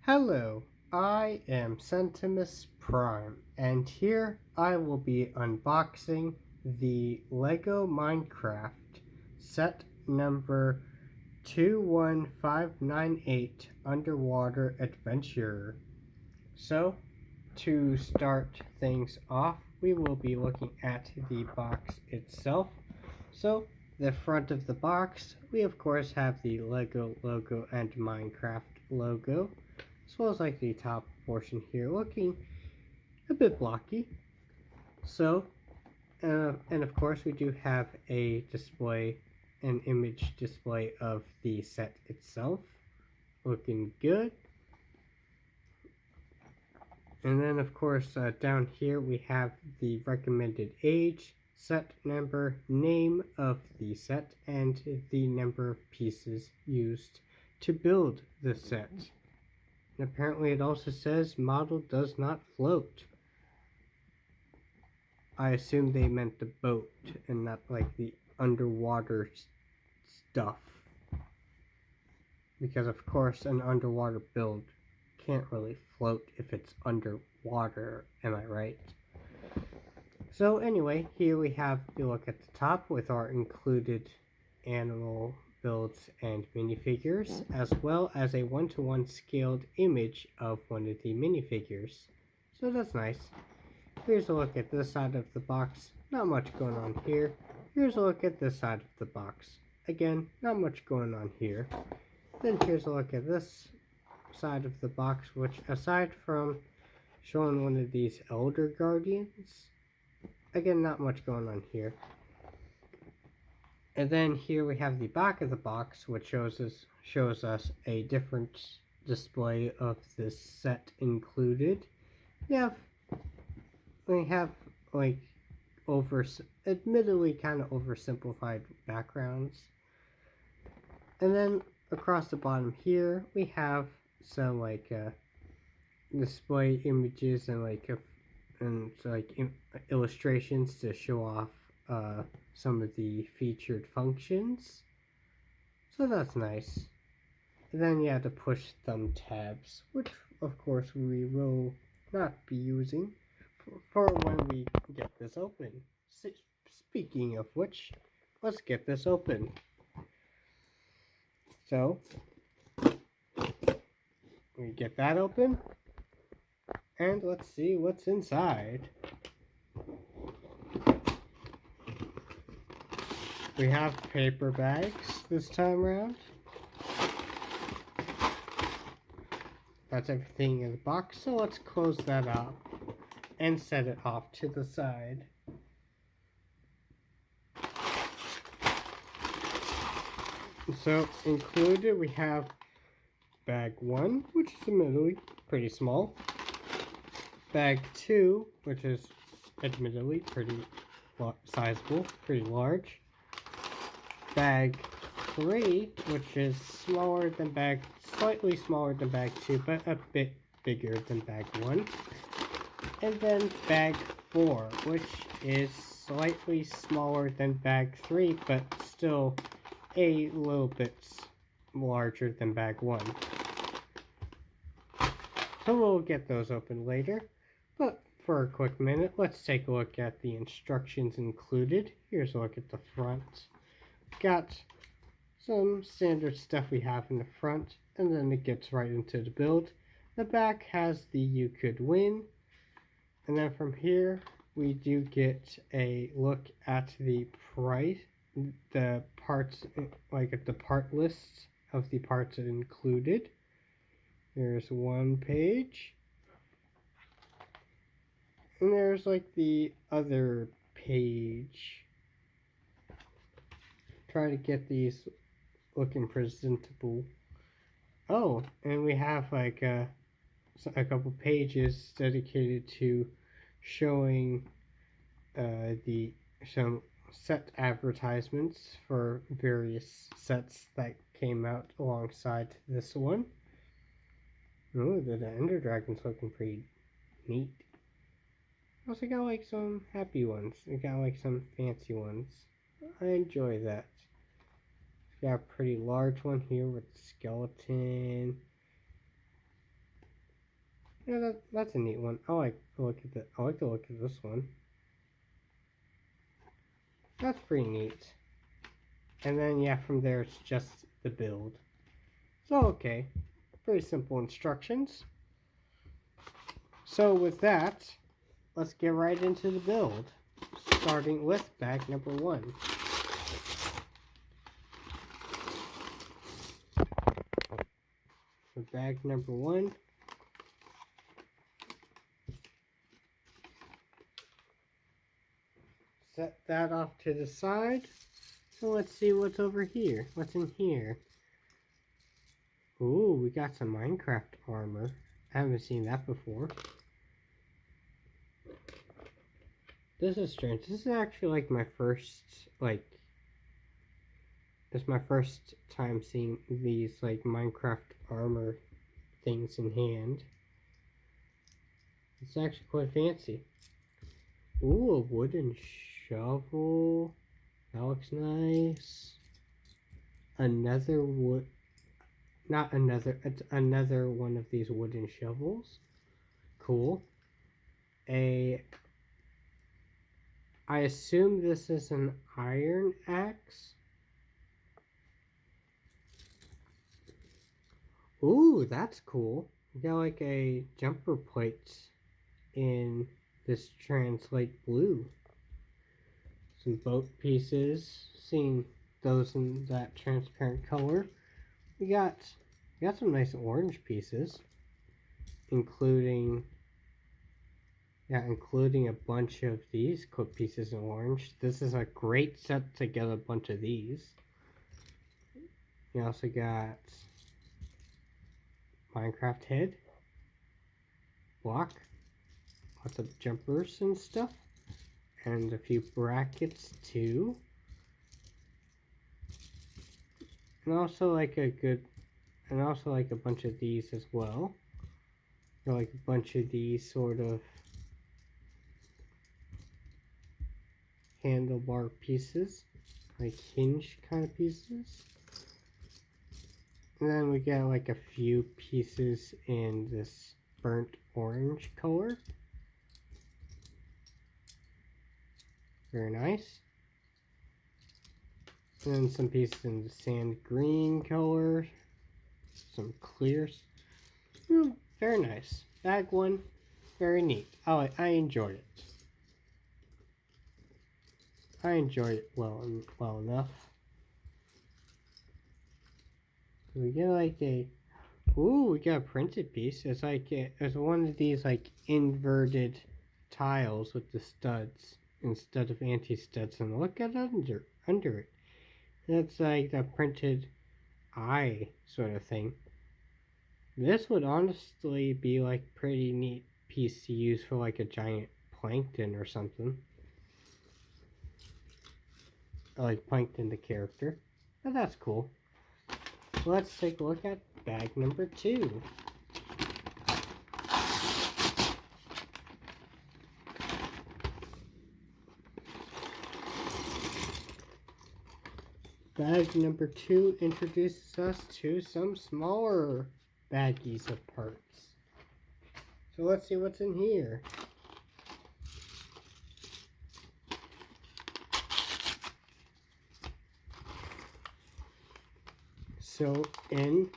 Hello, I am Centimus Prime, and here I will be unboxing the LEGO Minecraft set number 21598 Underwater Adventure. So, to start things off, we will be looking at the box itself. So, the front of the box, we of course have the LEGO logo and Minecraft logo, as well as like the top portion here looking a bit blocky. So, and of course we do have a display, an image display of the set itself, looking good. And then of course down here we have the recommended age, set number, name of the set, and the number of pieces used to build the set. And apparently it also says model does not float. I assume they meant the boat and not like the underwater stuff. Because of course an underwater build can't really float if it's underwater, am I right? So anyway, here we have a look at the top with our included animal builds and minifigures, as well as a 1-to-1 scaled image of one of the minifigures. So that's nice. Here's a look at this side of the box. Not much going on here. Here's a look at this side of the box. Again, not much going on here. Then here's a look at this side of the box, which aside from showing one of these Elder Guardians, again, not much going on here. And then here we have the back of the box, which shows us a different display of this set included. We have like admittedly kind of oversimplified backgrounds. And then across the bottom here we have some display images and illustrations to show off some of the featured functions. So that's nice. And then you have to push thumb tabs, which of course we will not be using for when we get this open. Speaking of which, let's get this open. So, we get that open, and let's see what's inside. We have paper bags this time around. That's everything in the box, so let's close that up and set it off to the side. So included we have bag 1, which is admittedly pretty small. Bag 2, which is admittedly pretty sizable, pretty large. Bag 3, which is slightly smaller than bag 2, but a bit bigger than bag 1. And then bag 4, which is slightly smaller than bag 3, but still a little bit larger than bag 1. So we'll get those open later. But for a quick minute, let's take a look at the instructions included. Here's a look at the front. Got some standard stuff we have in the front, and then it gets right into the build. The back has the "You Could Win," and then from here we do get a look at the price, the parts, like at the part lists of the parts included. There's one page, and there's like the other page. Try to get these looking presentable. Oh, and we have like a couple pages dedicated to showing some set advertisements for various sets that came out alongside this one. Oh, the Ender Dragon's looking pretty neat. Also got like some happy ones. I got like some fancy ones. I enjoy that. Got a pretty large one here with skeleton. Yeah, that's a neat one. I like to look at I like to look at this one. That's pretty neat. And then yeah, from there it's just the build. So okay, pretty simple instructions. So with that, let's get right into the build, starting with bag number 1. For bag number 1, set that off to the side. So let's see what's over here. What's in here? Ooh, we got some Minecraft armor. I haven't seen that before. This is strange. This is actually like my first, it's my first time seeing these like Minecraft armor things in hand. It's actually quite fancy. Ooh, a wooden shovel. That looks nice. Another wood, not another, it's another one of these wooden shovels. Cool. I assume this is an iron axe. Ooh, that's cool. You got like a jumper plate in this translate blue. Some boat pieces, seeing those in that transparent color. We got some nice orange pieces, including a bunch of these clip pieces in orange. This is a great set to get a bunch of these. You also got Minecraft head, block, lots of jumpers and stuff, and a few brackets too. And also like a bunch of these as well. Like a bunch of these sort of handlebar pieces, like hinge kind of pieces. And then we get like a few pieces in this burnt orange color. Very nice. And then some pieces in the sand green color. Some clears. Very nice. Bag 1, very neat. I enjoyed it. I enjoyed it well enough. We get like we got a printed piece. It's like it's one of these like inverted tiles with the studs instead of anti-studs, and look at under it. That's like a printed eye sort of thing. This would honestly be like pretty neat piece to use for like a giant plankton or something. I like Plankton the character. But that's cool. Let's take a look at bag number 2. Bag number 2 introduces us to some smaller baggies of parts. So let's see what's in here. So in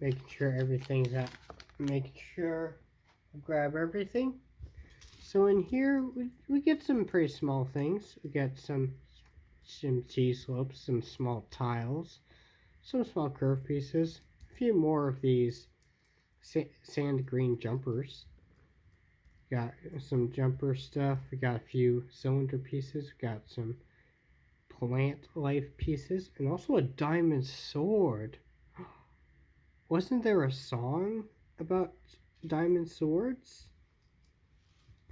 making sure I grab everything. So in here we get some pretty small things. We get some T-slopes, some small tiles, some small curve pieces, a few more of these sand green jumpers. Got some jumper stuff. We got a few cylinder pieces. We got some plant life pieces, and also a diamond sword. Wasn't there a song about diamond swords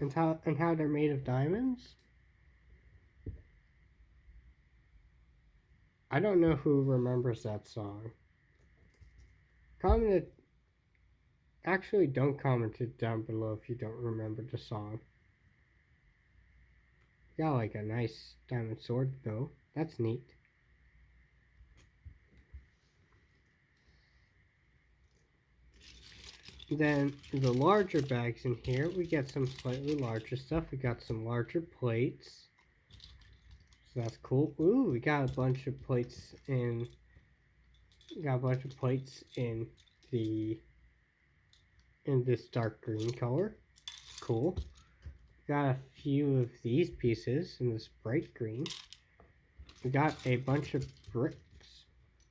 and how they're made of diamonds? I don't know who remembers that song. Don't comment it down below if you don't remember the song. Got like a nice diamond sword though. That's neat. Then the larger bags in here, we get some slightly larger stuff. We got some larger plates. So that's cool. Ooh, we got a bunch of plates in the in this dark green color. Cool. Got a few of these pieces in this bright green. We got a bunch of bricks.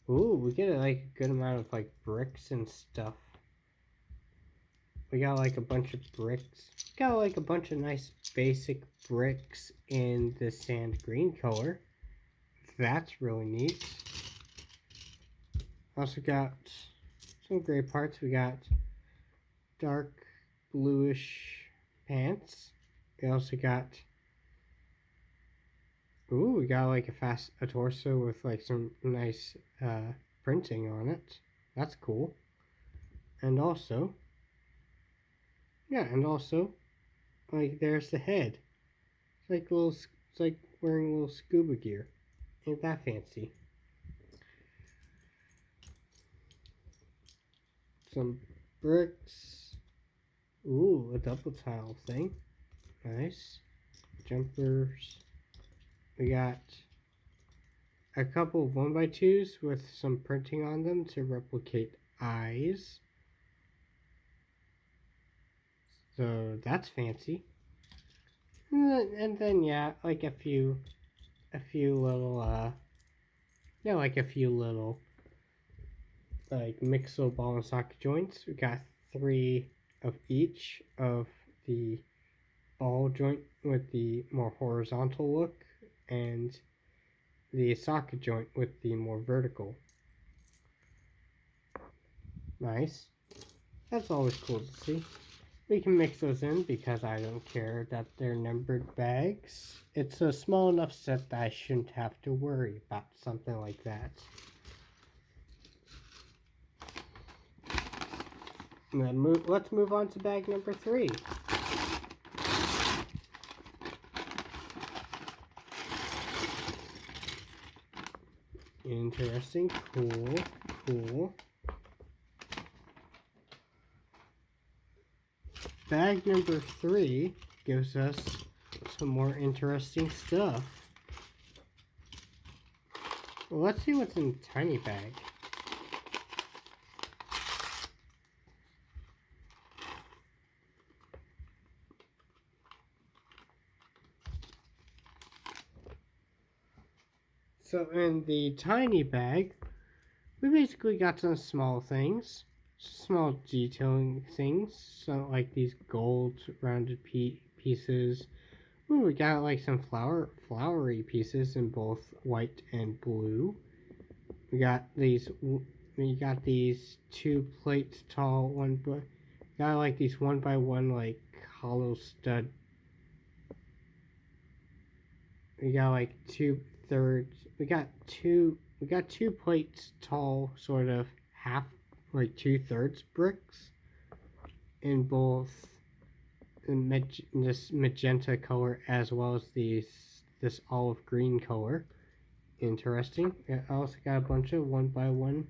Ooh, we get like a good amount of like bricks and stuff. We got like a bunch of bricks. Got like a bunch of nice basic bricks in the sand green color. That's really neat. Also got some gray parts. We got dark bluish pants. We also got, ooh, we got like a torso with like some nice printing on it. That's cool. And also, like there's the head. It's like wearing a little scuba gear. Ain't that fancy? Some bricks. Ooh, a double tile thing. Nice. Jumpers. We got a couple of 1x2s with some printing on them to replicate eyes. So that's fancy. And then yeah, like a few little like mixo ball and socket joints. We got 3 of each of the ball joint with the more horizontal look and the socket joint with the more vertical. Nice. That's always cool to see. We can mix those in because I don't care that they're numbered bags. It's a small enough set that I shouldn't have to worry about something like that. And then let's move on to bag number 3. Interesting, cool. Bag number 3 gives us some more interesting stuff. Well, let's see what's in the tiny bag. So in the tiny bag, we basically got some small things, small detailing things, so like these gold rounded pieces. Ooh, we got like some flowery pieces in both white and blue. We got these 2 plates tall, got like these 1x1 like hollow stud. We got like 2/3. We got 2 plates tall, sort of half, like 2/3 bricks in both this magenta color as well as this olive green color. Interesting. I also got a bunch of 1x1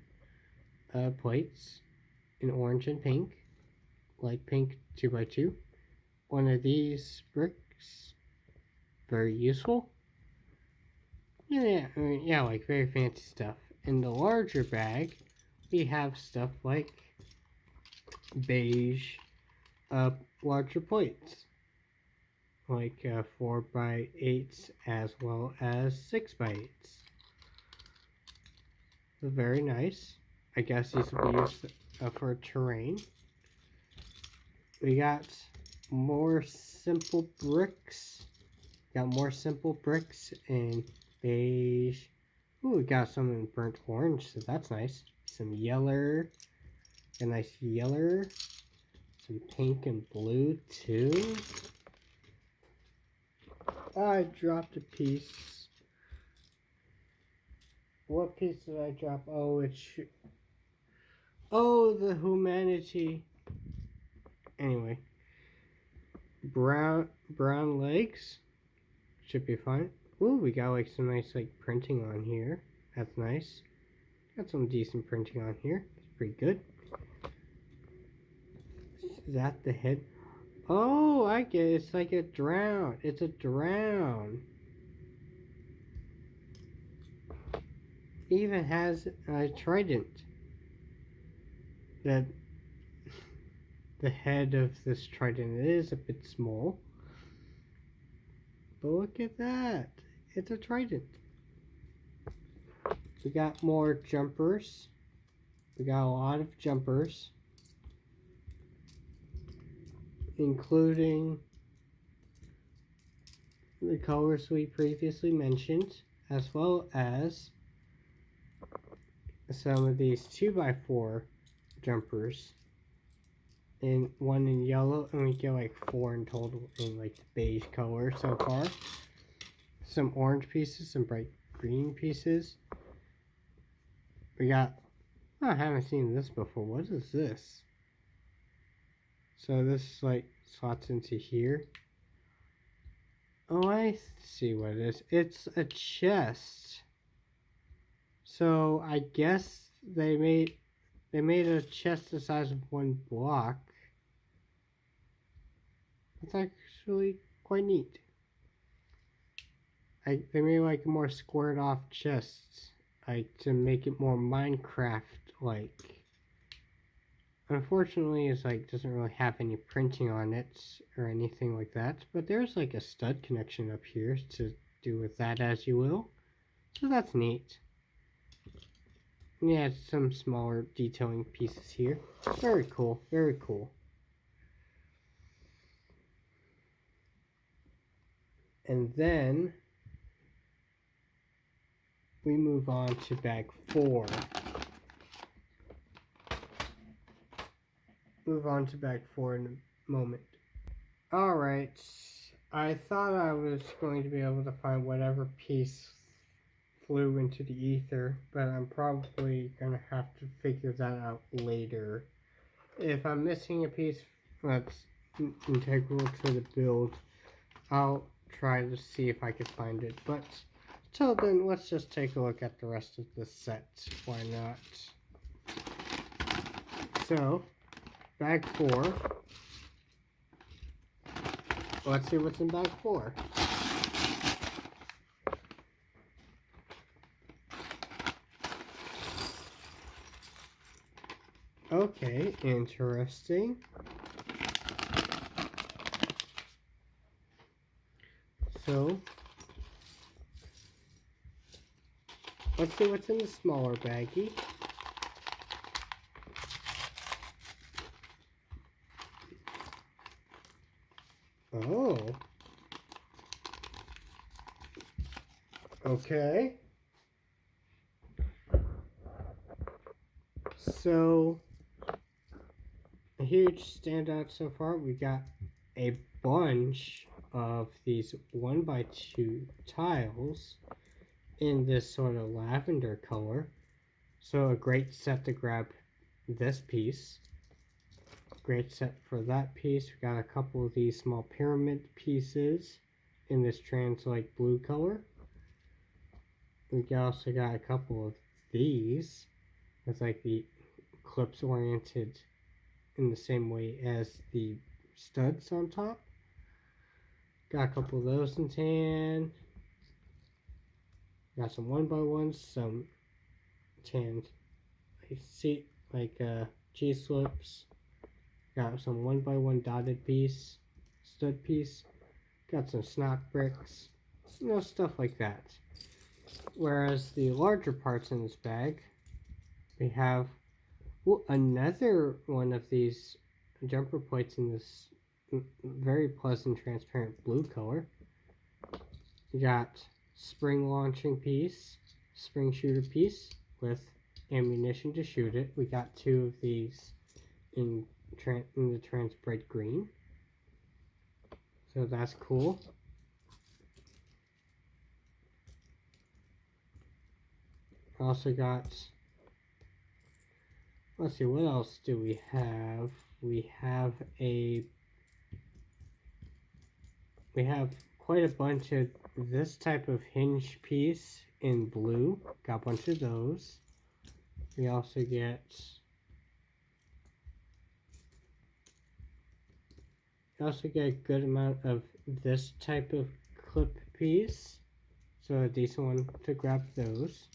plates in orange and pink, light pink 2x2. One of these bricks, very useful. Yeah, like very fancy stuff. In the larger bag, we have stuff like beige, larger plates, like 4x8s as well as 6x8s. So very nice. I guess these will be used for terrain. We got more simple bricks. In beige. Ooh, we got some in burnt orange, so that's nice. Some yellow, a nice yellow. Some pink and blue too. I dropped a piece. What piece did I drop? Oh, the humanity. Anyway, brown legs should be fine. Ooh, we got like some nice like printing on here. That's nice. Got some decent printing on here. It's pretty good. Is that the head? Oh, I get it. It's like a drown. It's a drown. It even has a trident. That the head of this trident is a bit small. But look at that. It's a trident. We got more jumpers. We got a lot of jumpers. Including the colors we previously mentioned, as well as some of these 2x4 jumpers. And one in yellow, and we get like 4 in total in like the beige color so far. Some orange pieces, some bright green pieces. We got, oh, I haven't seen this before. What is this? So this like slots into here. Oh, I see what it is. It's a chest. So I guess they made a chest the size of one block. It's actually quite neat. They made like more squared off chests, like to make it more Minecraft like. Unfortunately, it's like doesn't really have any printing on it or anything like that. But there's like a stud connection up here to do with that as you will. So that's neat. Yeah, some smaller detailing pieces here. Very cool, very cool. And then we move on to bag 4. Move on to bag 4 in a moment. Alright, I thought I was going to be able to find whatever piece flew into the ether, but I'm probably going to have to figure that out later. If I'm missing a piece that's integral to the build, I'll try to see if I can find it. But till then, let's just take a look at the rest of the set. Why not? So, bag 4. Let's see what's in bag 4. Okay, interesting. So, let's see what's in the smaller baggie. Oh. Okay. So, a huge standout so far, we got a bunch of these 1x2 tiles in this sort of lavender color. So a great set to grab this piece. Great set for that piece. We got a couple of these small pyramid pieces in this trans-like blue color. We also got a couple of these with like the clips oriented in the same way as the studs on top. Got a couple of those in tan. Got some 1x1s, some tan G-slips. Got some 1x1 dotted piece, stud piece. Got some snot bricks, stuff like that. Whereas the larger parts in this bag, we have another one of these jumper plates in this very pleasant transparent blue color. We got spring launching piece, spring shooter piece with ammunition to shoot it. We got 2 of these in the trans bright green. So that's cool. Also got, let's see, what else do we have? We have quite a bunch of this type of hinge piece in blue. Got a bunch of those. We also get also get a good amount of this type of clip piece, so a decent one to grab those.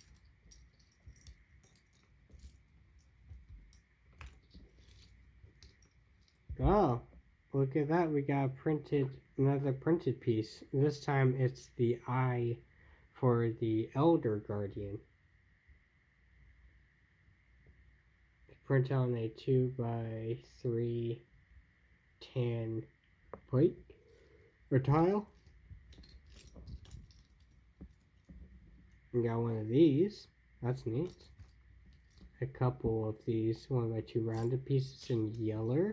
Oh, look at that, we got another printed piece. This time it's the eye for the Elder Guardian. Print on a 2x3 tan plate or tile. We got one of these, that's neat. A couple of these 1x2 rounded pieces in yellow.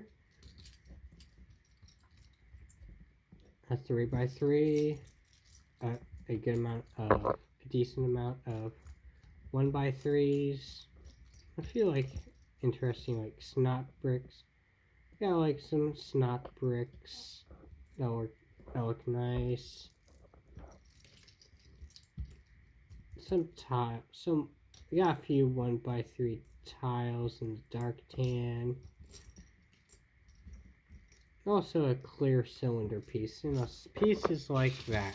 A 3x3, a decent amount of 1x3s. I feel like interesting, like snot bricks. Got like some snot bricks that look nice. We got a few 1x3 tiles in dark tan. Also a clear cylinder piece, pieces like that.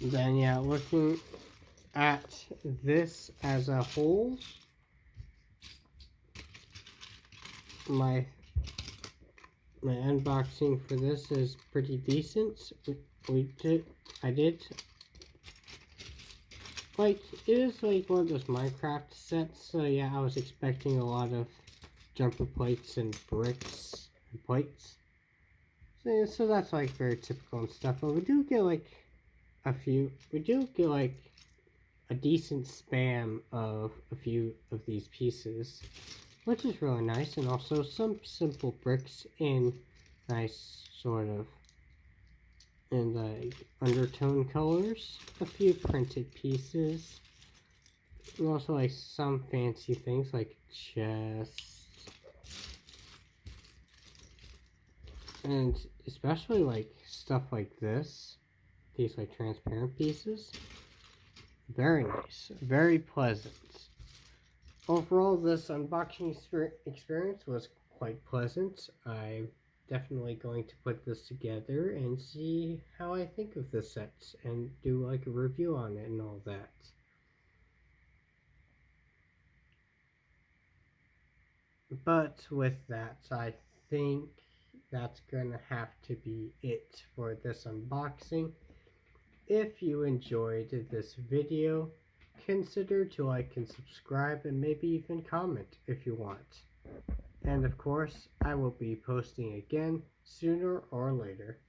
Then yeah, looking at this as a whole, my unboxing for this is pretty decent. I did like, it is like one of those Minecraft sets, so yeah, I was expecting a lot of jumper plates and bricks and plates. So that's like very typical and stuff, but we do get like a decent spam of a few of these pieces, which is really nice, and also some simple bricks in nice sort of in the undertone colors, a few printed pieces, and also like some fancy things like chests, and especially like stuff like this, these like transparent pieces. Very nice, very pleasant. Overall, this unboxing experience was quite pleasant. I'm definitely going to put this together and see how I think of the sets and do like a review on it and all that. But with that, I think that's gonna have to be it for this unboxing. If you enjoyed this video, consider to like and subscribe, and maybe even comment if you want. And of course, I will be posting again sooner or later.